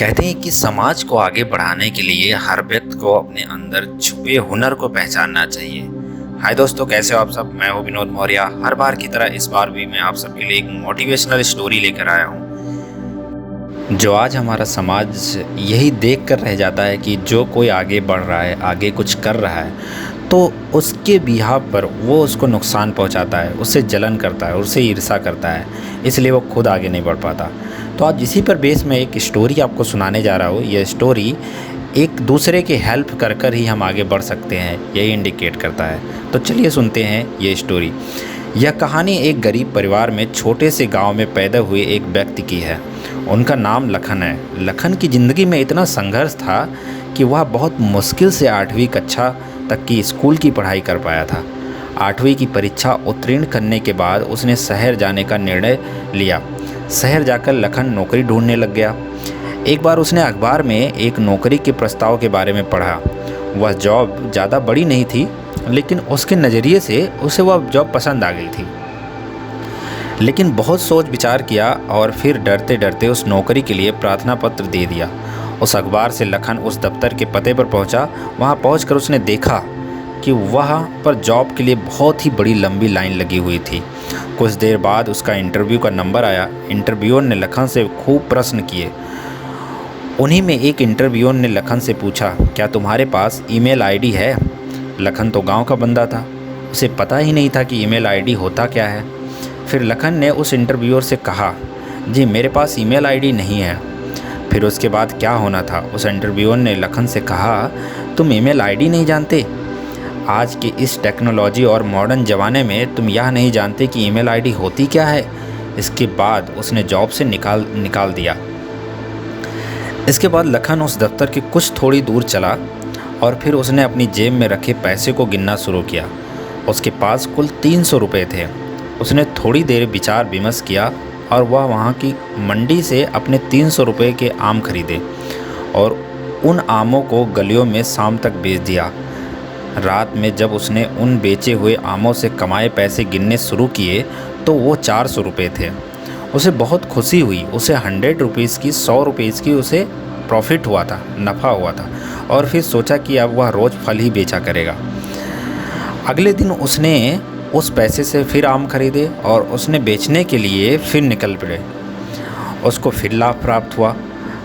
कहते हैं कि समाज को आगे बढ़ाने के लिए हर व्यक्ति को अपने अंदर छुपे हुनर को पहचानना चाहिए। हाय दोस्तों, कैसे हो आप सब। मैं हूं विनोद मौर्य। हर बार की तरह इस बार भी मैं आप सबके लिए एक मोटिवेशनल स्टोरी लेकर आया हूं, जो आज हमारा समाज यही देख कर रह जाता है कि जो कोई आगे बढ़ रहा है, आगे कुछ कर रहा है, तो उसके बिहाफ पर वो उसको नुकसान पहुंचाता है, उससे जलन करता है, उससे ईर्ष्या करता है, इसलिए वो खुद आगे नहीं बढ़ पाता। तो आज इसी पर बेस में एक स्टोरी आपको सुनाने जा रहा हूँ। यह स्टोरी एक दूसरे की हेल्प कर कर ही हम आगे बढ़ सकते हैं, यही इंडिकेट करता है। तो चलिए सुनते हैं ये स्टोरी। यह कहानी एक गरीब परिवार में छोटे से गांव में पैदा हुए एक व्यक्ति की है। उनका नाम लखन है। लखन की ज़िंदगी में इतना संघर्ष था कि वह बहुत मुश्किल से 8वीं कक्षा तक की स्कूल की पढ़ाई कर पाया था। 8वीं की परीक्षा उत्तीर्ण करने के बाद उसने शहर जाने का निर्णय लिया। शहर जाकर लखन नौकरी ढूंढने लग गया। एक बार उसने अखबार में एक नौकरी के प्रस्ताव के बारे में पढ़ा। वह जॉब ज़्यादा बड़ी नहीं थी, लेकिन उसके नज़रिए से उसे वह जॉब पसंद आ गई थी। लेकिन बहुत सोच विचार किया और फिर डरते डरते उस नौकरी के लिए प्रार्थना पत्र दे दिया। उस अखबार से लखन उस दफ्तर के पते पर पहुंचा। वहां पहुंचकर उसने देखा कि वहाँ पर जॉब के लिए बहुत ही बड़ी लंबी लाइन लगी हुई थी। कुछ देर बाद उसका इंटरव्यू का नंबर आया। इंटरव्यूअर ने लखन से खूब प्रश्न किए। उन्हीं में एक इंटरव्यूअर ने लखन से पूछा, क्या तुम्हारे पास ईमेल आईडी है? लखन तो गांव का बंदा था, उसे पता ही नहीं था कि ईमेल आईडी होता क्या है। फिर लखन ने उस इंटरव्यूअर से कहा, जी मेरे पास ईमेल आईडी नहीं है। फिर उसके बाद क्या होना था? उस इंटरव्यूअर ने लखन से कहा, तुम ईमेल आईडी नहीं जानते? आज के इस टेक्नोलॉजी और मॉडर्न ज़माने में तुम यह नहीं जानते कि ईमेल आईडी होती क्या है? इसके बाद उसने जॉब से निकाल दिया। इसके बाद लखन उस दफ्तर के कुछ थोड़ी दूर चला और फिर उसने अपनी जेब में रखे पैसे को गिनना शुरू किया। उसके पास कुल 300 रुपये थे। उसने थोड़ी देर विचार विमर्श किया और वह वहाँ की मंडी से अपने 300 रुपये के आम खरीदे और उन आमों को गलियों में शाम तक बेच दिया। रात में जब उसने उन बेचे हुए आमों से कमाए पैसे गिनने शुरू किए तो वो 400 रुपये थे। उसे बहुत खुशी हुई। उसे 100 रुपीज़ की 100 रुपीज़ की उसे प्रॉफिट हुआ था, नफ़ा हुआ था। और फिर सोचा कि अब वह रोज़ फल ही बेचा करेगा। अगले दिन उसने उस पैसे से फिर आम खरीदे और उसने बेचने के लिए फिर निकल पड़े। उसको फिर लाभ प्राप्त हुआ।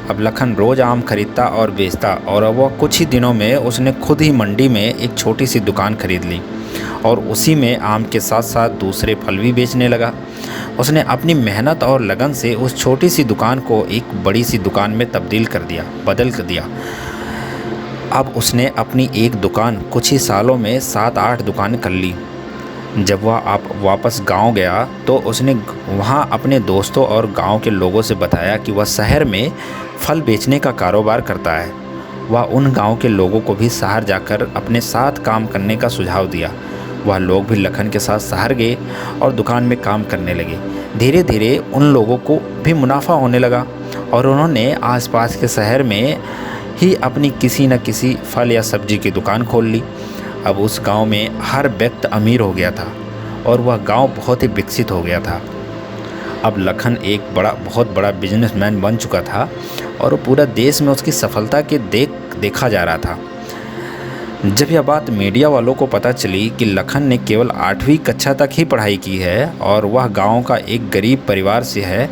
अब लखन रोज़ आम खरीदता और बेचता और अब वह कुछ ही दिनों में उसने खुद ही मंडी में एक छोटी सी दुकान खरीद ली और उसी में आम के साथ साथ दूसरे फल भी बेचने लगा। उसने अपनी मेहनत और लगन से उस छोटी सी दुकान को एक बड़ी सी दुकान में बदल कर दिया। अब उसने अपनी एक दुकान कुछ ही सालों में 7-8 दुकानें कर ली। जब वह वापस गांव गया तो उसने वहां अपने दोस्तों और गांव के लोगों से बताया कि वह शहर में फल बेचने का कारोबार करता है। वह उन गांव के लोगों को भी शहर जाकर अपने साथ काम करने का सुझाव दिया। वह लोग भी लखन के साथ शहर गए और दुकान में काम करने लगे। धीरे धीरे उन लोगों को भी मुनाफा होने लगा और उन्होंने आसपास के शहर में ही अपनी किसी न किसी फल या सब्जी की दुकान खोल ली। अब उस गांव में हर व्यक्ति अमीर हो गया था और वह गांव बहुत ही विकसित हो गया था। अब लखन एक बहुत बड़ा बिजनेसमैन बन चुका था और पूरा देश में उसकी सफलता के देखा जा रहा था। जब यह बात मीडिया वालों को पता चली कि लखन ने केवल 8वीं कक्षा तक ही पढ़ाई की है और वह गांव का एक गरीब परिवार से है,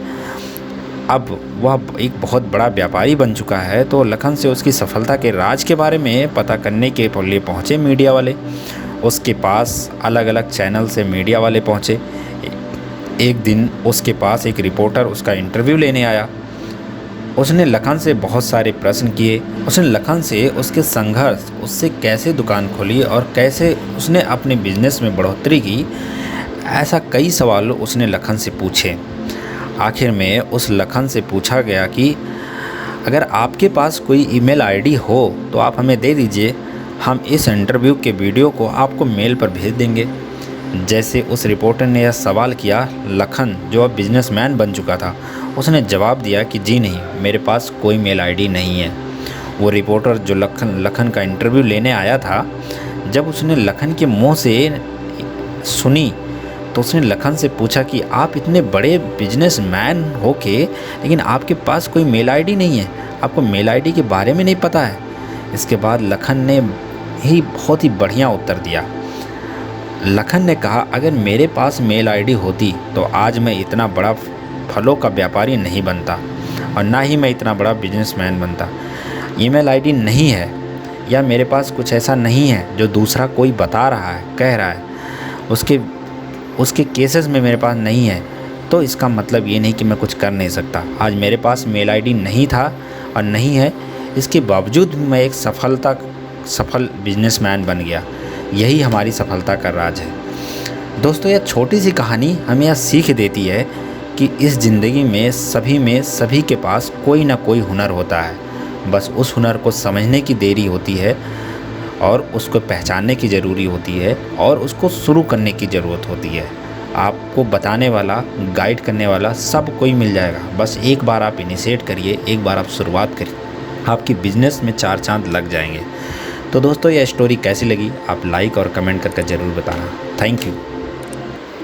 अब वह एक बहुत बड़ा व्यापारी बन चुका है, तो लखन से उसकी सफलता के राज के बारे में पता करने के लिए पहुँचे मीडिया वाले। उसके पास अलग अलग चैनल से मीडिया वाले पहुँचे। एक दिन उसके पास एक रिपोर्टर उसका इंटरव्यू लेने आया। उसने लखन से बहुत सारे प्रश्न किए। उसने लखन से उसके संघर्ष, उससे कैसे दुकान खोली और कैसे उसने अपने बिजनेस में बढ़ोतरी की, ऐसा कई सवाल उसने लखन से पूछे। आखिर में उस लखन से पूछा गया कि अगर आपके पास कोई ईमेल आईडी हो तो आप हमें दे दीजिए, हम इस इंटरव्यू के वीडियो को आपको मेल पर भेज देंगे। जैसे उस रिपोर्टर ने यह सवाल किया, लखन जो अब बिजनेसमैन बन चुका था, उसने जवाब दिया कि जी नहीं, मेरे पास कोई मेल आईडी नहीं है। वो रिपोर्टर जो लखन का इंटरव्यू लेने आया था, जब उसने लखन के मुंह से सुनी तो उसने लखन से पूछा कि आप इतने बड़े बिजनेसमैन होके लेकिन आपके पास कोई मेल आईडी नहीं है, आपको मेल आईडी के बारे में नहीं पता है। इसके बाद लखन ने ही बहुत ही बढ़िया उत्तर दिया। लखन ने कहा, अगर मेरे पास मेल आईडी होती तो आज मैं इतना बड़ा फलों का व्यापारी नहीं बनता और ना ही मैं इतना बड़ा बिजनेसमैन बनता। ईमेल आईडी नहीं है या मेरे पास कुछ ऐसा नहीं है जो दूसरा कोई बता रहा है, कह रहा है, उसके केसेस में मेरे पास नहीं है, तो इसका मतलब ये नहीं कि मैं कुछ कर नहीं सकता। आज मेरे पास मेल आईडी नहीं था और नहीं है, इसके बावजूद मैं एक सफल बिजनेसमैन बन गया। यही हमारी सफलता का राज है। दोस्तों, यह छोटी सी कहानी हमें यह सीख देती है कि इस ज़िंदगी में सभी के पास कोई ना कोई हुनर होता है। बस उस हुनर को समझने की देरी होती है और उसको पहचानने की ज़रूरी होती है और उसको शुरू करने की ज़रूरत होती है। आपको बताने वाला, गाइड करने वाला सब कोई मिल जाएगा। बस एक बार आप इनिशिएट करिए, एक बार आप शुरुआत करिए, आपकी बिज़नेस में 4 चांद लग जाएंगे। तो दोस्तों, यह स्टोरी कैसी लगी आप लाइक और कमेंट करके ज़रूर बताना। Thank you.